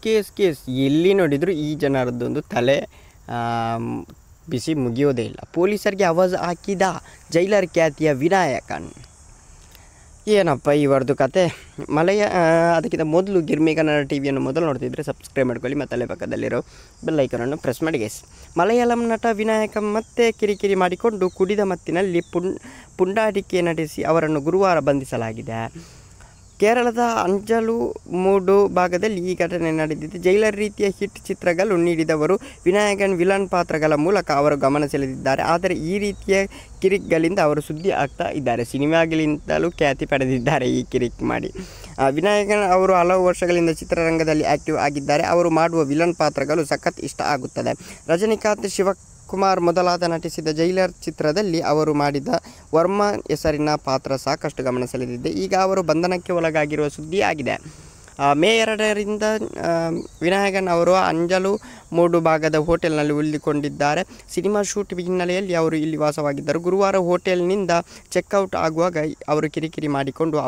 Case ಎಲ್ಲಿ ನೋಡಿದರೂ ಈ ಜನರದ್ದೊಂದು ತಲೆ ಬಿಸಿ ಮುಗಿಯೋದೇ ಇಲ್ಲ. ಪೊಲೀಸರಿಗೆ ಆವಾಜ್ ಹಾಕಿದ ಜೈಲರ್ ಖ್ಯಾತಿಯ ವಿನಾಯಕನ್. ಏನಪ್ಪ ಇವರದು ಕತೆ. ಅದಕ್ಕಿಂತ ಮೊದಲು ಗಿರ್ಮಿ ಕನ್ನಡ ಟಿವಿಯನ್ನು ಮೊದಲು ನೋಡ್ತಿದ್ರೆ ಸಬ್ಸ್ಕ್ರೈಬ್ ಮಾಡ್ಕೊಳ್ಳಿ ಮತ್ತು ಅಲ್ಲೇ ಪಕ್ಕದಲ್ಲಿರೋ ಬೆಲ್ಲೈಕನನ್ನು ಪ್ರೆಸ್ ಮಾಡಿ ಗೈಸ್. ಮಲಯಾಳಂ ನಟ ವಿನಾಯಕ ಮತ್ತೆ ಕಿರಿಕಿರಿ ಮಾಡಿಕೊಂಡು ಕುಡಿದ ಮತ್ತಿನಲ್ಲಿ ಪುಂಡಾಟಿಕೆ ನಡೆಸಿ ಅವರನ್ನು ಗುರುವಾರ ಬಂಧಿಸಲಾಗಿದೆ. ಕೇರಳದ ಅಂಜಲುಮೂಡು ಭಾಗದಲ್ಲಿ ಈ ಘಟನೆ ನಡೆದಿದೆ. ಜೈಲರ್ ರೀತಿಯ ಹಿಟ್ ಚಿತ್ರಗಳು ನೀಡಿದವರು ವಿನಾಯಕನ್ ವಿಲನ್ ಪಾತ್ರಗಳ ಮೂಲಕ ಅವರು ಗಮನ ಸೆಳೆದಿದ್ದಾರೆ. ಆದರೆ ಈ ರೀತಿಯ ಕಿರಿಕ್ಗಳಿಂದ ಅವರು ಸುದ್ದಿ ಆಗ್ತಾ ಇದ್ದಾರೆ. ಸಿನಿಮಾಗಳಿಂದಲೂ ಖ್ಯಾತಿ ಪಡೆದಿದ್ದಾರೆ ಈ ಕಿರಿಕ್ ಮಾಡಿ. ವಿನಾಯಕನ್ ಅವರು ಹಲವು ವರ್ಷಗಳಿಂದ ಚಿತ್ರರಂಗದಲ್ಲಿ ಆ್ಯಕ್ಟಿವ್ ಆಗಿದ್ದಾರೆ. ಅವರು ಮಾಡುವ ವಿಲನ್ ಪಾತ್ರಗಳು ಸಖತ್ ಇಷ್ಟ ಆಗುತ್ತದೆ. ರಜನಿಕಾಂತ್, ಶಿವಕುಮಾರ್ ಮೊದಲಾದ ನಟಿಸಿದ ಜೈಲರ್ ಚಿತ್ರದಲ್ಲಿ ಅವರು ಮಾಡಿದ ವರ್ಮಾ ಹೆಸರಿನ ಪಾತ್ರ ಸಾಕಷ್ಟು ಗಮನ ಸೆಳೆದಿದೆ. ಈಗ ಅವರು ಬಂಧನಕ್ಕೆ ಒಳಗಾಗಿರುವ ಸುದ್ದಿ ಆಗಿದೆ. ಮೇ 2ರಿಂದ ವಿನಾಯಕನ್ ಅವರು ಅಂಜಲುಮೂಡು ಭಾಗದ ಹೋಟೆಲ್ನಲ್ಲಿ ಉಳಿದುಕೊಂಡಿದ್ದಾರೆ. ಸಿನಿಮಾ ಶೂಟ್ ಹಿನ್ನೆಲೆಯಲ್ಲಿ ಅವರು ಇಲ್ಲಿ ವಾಸವಾಗಿದ್ದರು. ಗುರುವಾರ ಹೋಟೆಲ್ನಿಂದ ಚೆಕ್ಔಟ್ ಆಗುವಾಗ ಅವರು ಕಿರಿಕಿರಿ ಮಾಡಿಕೊಂಡು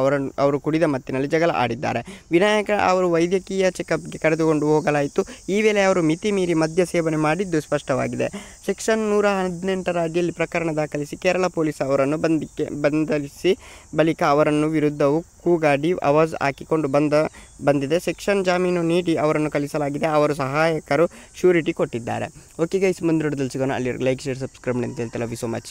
ಅವರು ಕುಡಿದ ಮತ್ತಿನಲ್ಲಿ ಜಗಳ ಆಡಿದ್ದಾರೆ. ವಿನಾಯಕನ್ ಅವರು ವೈದ್ಯಕೀಯ ಚೆಕಪ್ಗೆ ಕರೆದುಕೊಂಡು ಹೋಗಲಾಯಿತು. ಈ ವೇಳೆ ಅವರು ಮಿತಿ ಮೀರಿ ಮದ್ಯ ಸೇವನೆ ಮಾಡಿದ್ದು ಸ್ಪಷ್ಟವಾಗಿದೆ. ಸೆಕ್ಷನ್ 118ರ ಅಡಿಯಲ್ಲಿ ಪ್ರಕರಣ ದಾಖಲಿಸಿ ಕೇರಳ ಪೊಲೀಸ್ ಅವರನ್ನು ಬಂಧಿಸಿ ಬಳಿಕ ಅವರನ್ನು ವಿರುದ್ಧವೂ ಕೂಗಾಡಿ ಆವಾಜ್ ಹಾಕಿಕೊಂಡು ಬಂದಿದೆ. ಸೆಕ್ಷನ್ ಜಾಮೀನು ನೀಡಿ ಅವರನ್ನು ಕಳಿಸಲಾಗಿದೆ. ಅವರ ಸಹಾಯಕರು ಶ್ಯೂರಿಟಿ ಕೊಟ್ಟಿದ್ದಾರೆ. ಓಕೆ ಗೈಸ್, ಮುಂದಿನ ವಿಡಿಯೋದಲ್ಲಿ ಸಿಗೋಣ. ಅಲ್ಲಿ ಲೈಕ್, ಶೇರ್, ಸಬ್ಸ್ಕ್ರೈಬ್ ಅಂತ ಹೇಳ್ತಾ ಲವ್ ಯು ಸೋ ಮಚ್.